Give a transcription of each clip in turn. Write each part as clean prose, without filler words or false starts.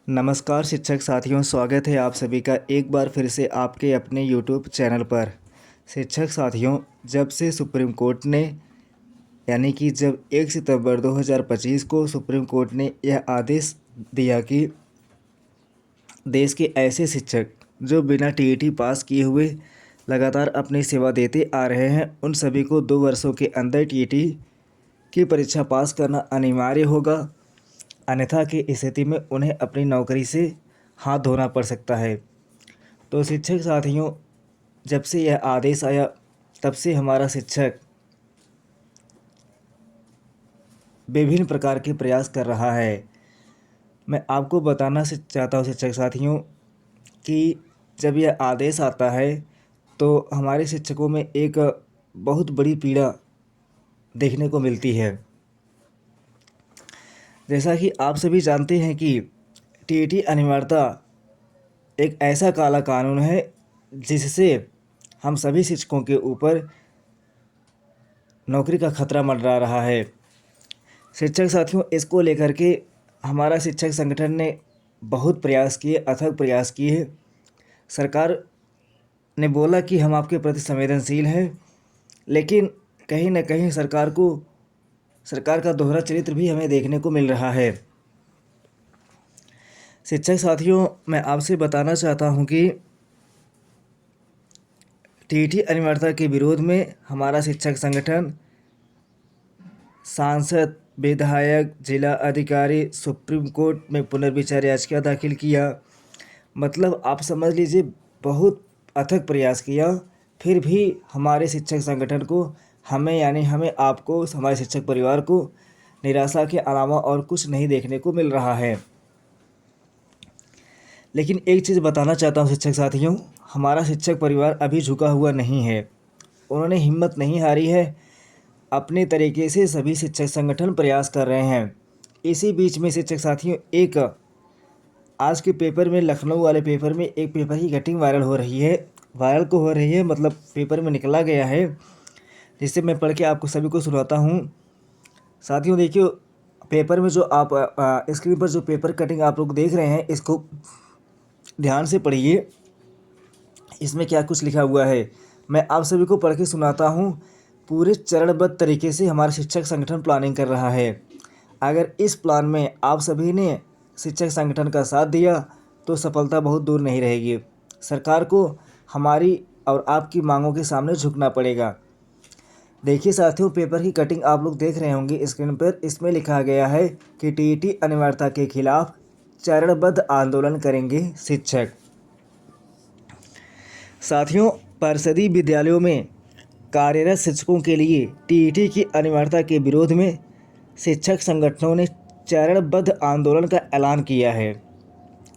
नमस्कार शिक्षक साथियों, स्वागत है आप सभी का एक बार फिर से आपके अपने यूट्यूब चैनल पर। शिक्षक साथियों, जब से सुप्रीम कोर्ट ने यानी कि जब 1 सितंबर 2025 को सुप्रीम कोर्ट ने यह आदेश दिया कि देश के ऐसे शिक्षक जो बिना टीईटी पास किए हुए लगातार अपनी सेवा देते आ रहे हैं, उन सभी को 2 वर्षों के अंदर टीईटी की परीक्षा पास करना अनिवार्य होगा। अन्यथा की स्थिति में उन्हें अपनी नौकरी से हाथ धोना पड़ सकता है। तो शिक्षक साथियों, जब से यह आदेश आया तब से हमारा शिक्षक विभिन्न प्रकार के प्रयास कर रहा है। मैं आपको बताना चाहता हूँ शिक्षक साथियों कि जब यह आदेश आता है तो हमारे शिक्षकों में एक बहुत बड़ी पीड़ा देखने को मिलती है। जैसा कि आप सभी जानते हैं कि टीईटी अनिवार्यता एक ऐसा काला कानून है जिससे हम सभी शिक्षकों के ऊपर नौकरी का खतरा मंडरा रहा है। शिक्षक साथियों, इसको लेकर के हमारा शिक्षक संगठन ने बहुत प्रयास किए, अथक प्रयास किए। सरकार ने बोला कि हम आपके प्रति संवेदनशील हैं, लेकिन कहीं न कहीं सरकार का दोहरा चरित्र भी हमें देखने को मिल रहा है। शिक्षक साथियों, मैं आपसे बताना चाहता हूं कि टीईटी अनिवार्यता के विरोध में हमारा शिक्षक संगठन सांसद, विधायक, जिला अधिकारी, सुप्रीम कोर्ट में पुनर्विचार याचिका दाखिल किया। मतलब आप समझ लीजिए बहुत अथक प्रयास किया, फिर भी हमारे शिक्षक संगठन को हमें आपको, हमारे शिक्षक परिवार को निराशा के अलावा और कुछ नहीं देखने को मिल रहा है। लेकिन एक चीज़ बताना चाहता हूँ शिक्षक साथियों, हमारा शिक्षक परिवार अभी झुका हुआ नहीं है। उन्होंने हिम्मत नहीं हारी है। अपने तरीके से सभी शिक्षक संगठन प्रयास कर रहे हैं। इसी बीच में शिक्षक साथियों, एक आज के पेपर में, लखनऊ वाले पेपर में एक पेपर की कटिंग वायरल हो रही है, मतलब पेपर में निकला गया है, जिससे मैं पढ़ के आपको सभी को सुनाता हूँ। साथियों देखिए, पेपर में जो आप स्क्रीन पर जो पेपर कटिंग आप लोग देख रहे हैं, इसको ध्यान से पढ़िए। इसमें क्या कुछ लिखा हुआ है मैं आप सभी को पढ़ के सुनाता हूँ। पूरे चरणबद्ध तरीके से हमारा शिक्षक संगठन प्लानिंग कर रहा है। अगर इस प्लान में आप सभी ने शिक्षक संगठन का साथ दिया तो सफलता बहुत दूर नहीं रहेगी। सरकार को हमारी और आपकी मांगों के सामने झुकना पड़ेगा। देखिए साथियों, पेपर की कटिंग आप लोग देख रहे होंगे स्क्रीन पर। इसमें लिखा गया है कि टीईटी अनिवार्यता के खिलाफ चरणबद्ध आंदोलन करेंगे शिक्षक। साथियों, परिषदीय विद्यालयों में कार्यरत शिक्षकों के लिए टीईटी की अनिवार्यता के विरोध में शिक्षक संगठनों ने चरणबद्ध आंदोलन का ऐलान किया है।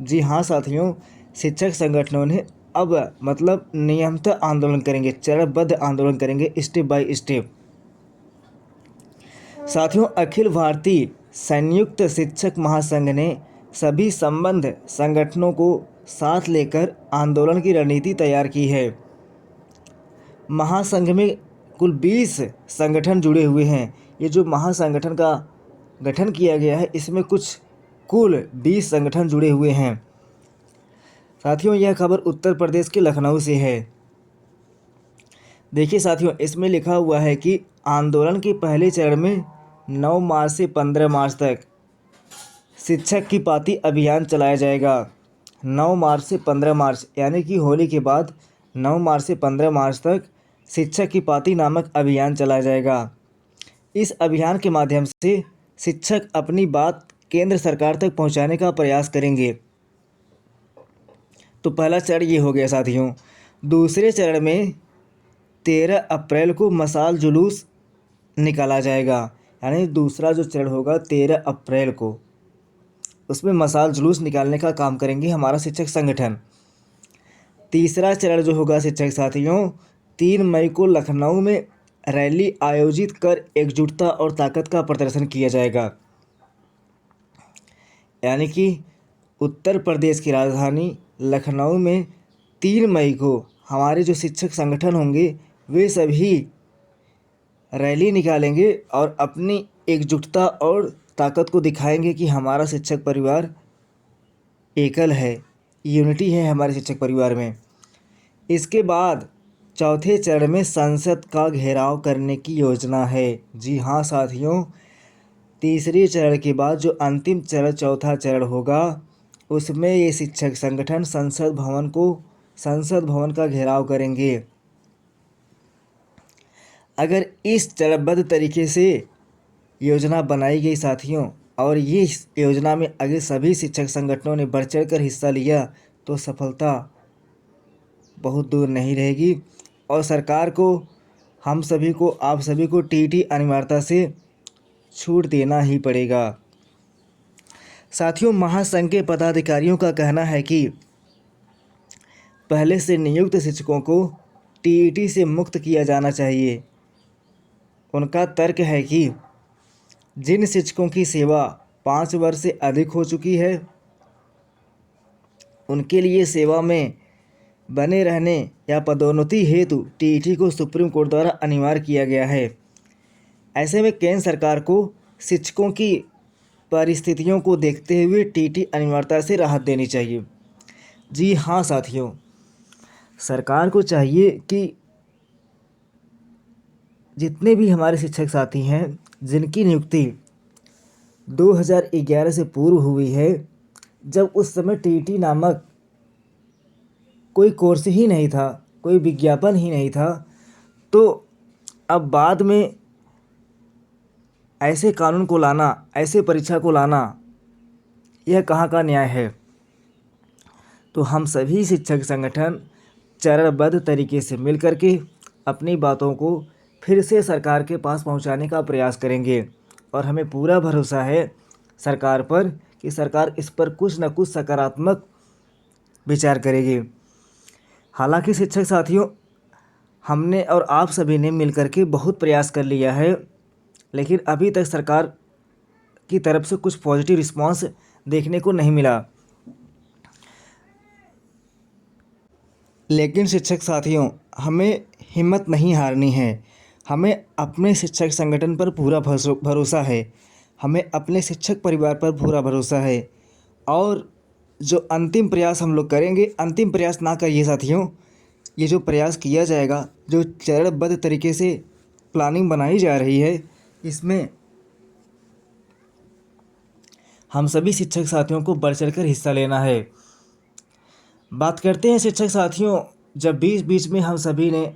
जी हाँ साथियों, शिक्षक संगठनों ने अब मतलब नियमित आंदोलन करेंगे, चरणबद्ध आंदोलन करेंगे, स्टेप बाय स्टेप। साथियों, अखिल भारतीय संयुक्त शिक्षक महासंघ ने सभी संबद्ध संगठनों को साथ लेकर आंदोलन की रणनीति तैयार की है। महासंघ में कुल 20 संगठन जुड़े हुए हैं। ये जो महासंगठन का गठन किया गया है, इसमें कुल 20 संगठन जुड़े हुए हैं। साथियों, यह खबर उत्तर प्रदेश के लखनऊ से है। देखिए साथियों, इसमें लिखा हुआ है कि आंदोलन के पहले चरण में 9 मार्च से 15 मार्च तक शिक्षक की पाती अभियान चलाया जाएगा। 9 मार्च से 15 मार्च यानी कि होली के बाद 9 मार्च से 15 मार्च तक शिक्षक की पाती नामक अभियान चलाया जाएगा। इस अभियान के माध्यम से शिक्षक अपनी बात केंद्र सरकार तक पहुंचाने का प्रयास करेंगे। तो पहला चरण ये हो गया साथियों। दूसरे चरण में 13 अप्रैल को मशाल जुलूस निकाला जाएगा। यानी दूसरा जो चरण होगा 13 अप्रैल को, उसमें मशाल जुलूस निकालने का काम करेंगे हमारा शिक्षक संगठन। तीसरा चरण जो होगा शिक्षक साथियों, 3 मई को लखनऊ में रैली आयोजित कर एकजुटता और ताकत का प्रदर्शन किया जाएगा। यानी कि उत्तर प्रदेश की राजधानी लखनऊ में 3 मई को हमारे जो शिक्षक संगठन होंगे वे सभी रैली निकालेंगे और अपनी एकजुटता और ताकत को दिखाएंगे कि हमारा शिक्षक परिवार एकल है, यूनिटी है हमारे शिक्षक परिवार में। इसके बाद चौथे चरण में संसद का घेराव करने की योजना है। जी हाँ साथियों, तीसरे चरण के बाद जो अंतिम चरण चौथा चरण होगा, उसमें ये शिक्षक संगठन संसद भवन का घेराव करेंगे। अगर इस चरणबद्ध तरीके से योजना बनाई गई साथियों, और ये इस योजना में अगर सभी शिक्षक संगठनों ने बढ़ चढ़ कर हिस्सा लिया, तो सफलता बहुत दूर नहीं रहेगी और सरकार को, हम सभी को, आप सभी को टीईटी अनिवार्यता से छूट देना ही पड़ेगा। साथियों, महासंघ के पदाधिकारियों का कहना है कि पहले से नियुक्त शिक्षकों को टीईटी से मुक्त किया जाना चाहिए। उनका तर्क है कि जिन शिक्षकों की सेवा 5 वर्ष से अधिक हो चुकी है, उनके लिए सेवा में बने रहने या पदोन्नति हेतु टीईटी को सुप्रीम कोर्ट द्वारा अनिवार्य किया गया है। ऐसे में केंद्र सरकार को शिक्षकों की परिस्थितियों को देखते हुए टीईटी अनिवार्यता से राहत देनी चाहिए। जी हाँ साथियों, सरकार को चाहिए कि जितने भी हमारे शिक्षक साथी हैं जिनकी नियुक्ति 2011 से पूर्व हुई है, जब उस समय टीईटी नामक कोई कोर्स ही नहीं था, कोई विज्ञापन ही नहीं था, तो अब बाद में ऐसे कानून को लाना, ऐसे परीक्षा को लाना, यह कहाँ का न्याय है। तो हम सभी शिक्षक संगठन चरणबद्ध तरीके से मिल करके अपनी बातों को फिर से सरकार के पास पहुंचाने का प्रयास करेंगे और हमें पूरा भरोसा है सरकार पर कि सरकार इस पर कुछ न कुछ सकारात्मक विचार करेगी। हालांकि शिक्षक साथियों, हमने और आप सभी ने मिलकर के बहुत प्रयास कर लिया है, लेकिन अभी तक सरकार की तरफ से कुछ पॉजिटिव रिस्पांस देखने को नहीं मिला। लेकिन शिक्षक साथियों, हमें हिम्मत नहीं हारनी है। हमें अपने शिक्षक संगठन पर पूरा भरोसा है, हमें अपने शिक्षक परिवार पर पूरा भरोसा है। और जो अंतिम प्रयास हम लोग करेंगे, अंतिम प्रयास ना करिए साथियों, ये जो प्रयास किया जाएगा, जो चरणबद्ध तरीके से प्लानिंग बनाई जा रही है, इसमें हम सभी शिक्षक साथियों को बढ़ चढ़ कर हिस्सा लेना है। बात करते हैं शिक्षक साथियों, जब बीच बीच में हम सभी ने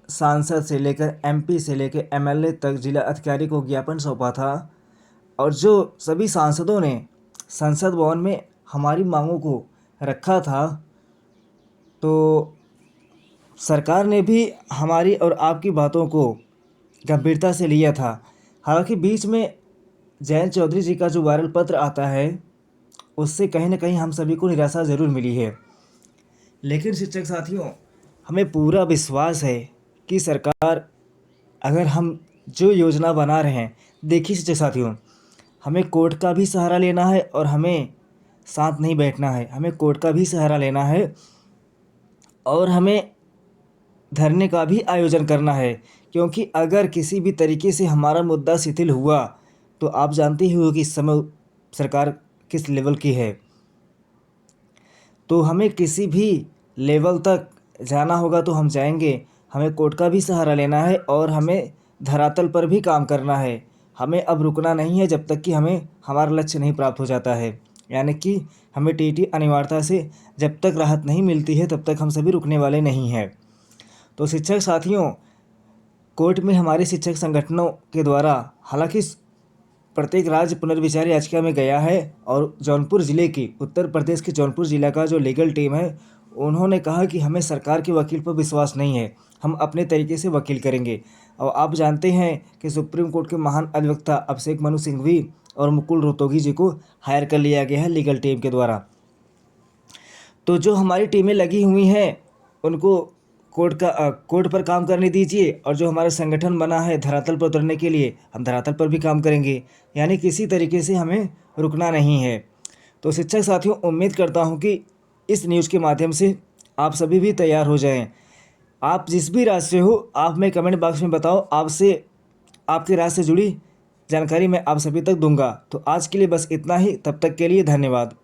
सांसद से लेकर एमपी से लेकर एमएलए तक जिला अधिकारी को ज्ञापन सौंपा था, और जो सभी सांसदों ने संसद भवन में हमारी मांगों को रखा था, तो सरकार ने भी हमारी और आपकी बातों को गंभीरता से लिया था। हालांकि बीच में जयंत चौधरी जी का जो वायरल पत्र आता है, उससे कहीं ना कहीं हम सभी को निराशा ज़रूर मिली है। लेकिन शिक्षक साथियों, हमें पूरा विश्वास है कि सरकार, अगर हम जो योजना बना रहे हैं, देखिए शिक्षक साथियों, हमें कोर्ट का भी सहारा लेना है और हमें साथ नहीं बैठना है, हमें कोर्ट का भी सहारा लेना है और हमें धरने का भी आयोजन करना है। क्योंकि अगर किसी भी तरीके से हमारा मुद्दा शिथिल हुआ, तो आप जानते ही हो कि इस समय सरकार किस लेवल की है। तो हमें किसी भी लेवल तक जाना होगा तो हम जाएंगे, हमें कोर्ट का भी सहारा लेना है और हमें धरातल पर भी काम करना है। हमें अब रुकना नहीं है जब तक कि हमें हमारा लक्ष्य नहीं प्राप्त हो जाता है। यानी कि हमें टीईटी अनिवार्यता से जब तक राहत नहीं मिलती है, तब तक हम सभी रुकने वाले नहीं हैं। तो शिक्षक साथियों, कोर्ट में हमारे शिक्षक संगठनों के द्वारा हालांकि प्रत्येक राज्य पुनर्विचार याचिका में गया है, और जौनपुर ज़िले की, उत्तर प्रदेश के जौनपुर ज़िला का जो लीगल टीम है, उन्होंने कहा कि हमें सरकार के वकील पर विश्वास नहीं है, हम अपने तरीके से वकील करेंगे। और आप जानते हैं कि सुप्रीम कोर्ट के महान अधिवक्ता अभिषेक मनु सिंघवी और मुकुल रोहतगी जी को हायर कर लिया गया है लीगल टीम के द्वारा। तो जो हमारी टीमें लगी हुई हैं, उनको कोर्ट पर काम करने दीजिए, और जो हमारा संगठन बना है धरातल पर उतरने के लिए, हम धरातल पर भी काम करेंगे। यानी किसी तरीके से हमें रुकना नहीं है। तो शिक्षक साथियों, उम्मीद करता हूं कि इस न्यूज़ के माध्यम से आप सभी भी तैयार हो जाएं। आप जिस भी राज्य से हो, आप मैं कमेंट बॉक्स में बताओ, आपसे आपके राज्य से जुड़ी जानकारी मैं आप सभी तक दूंगा। तो आज के लिए बस इतना ही, तब तक के लिए धन्यवाद।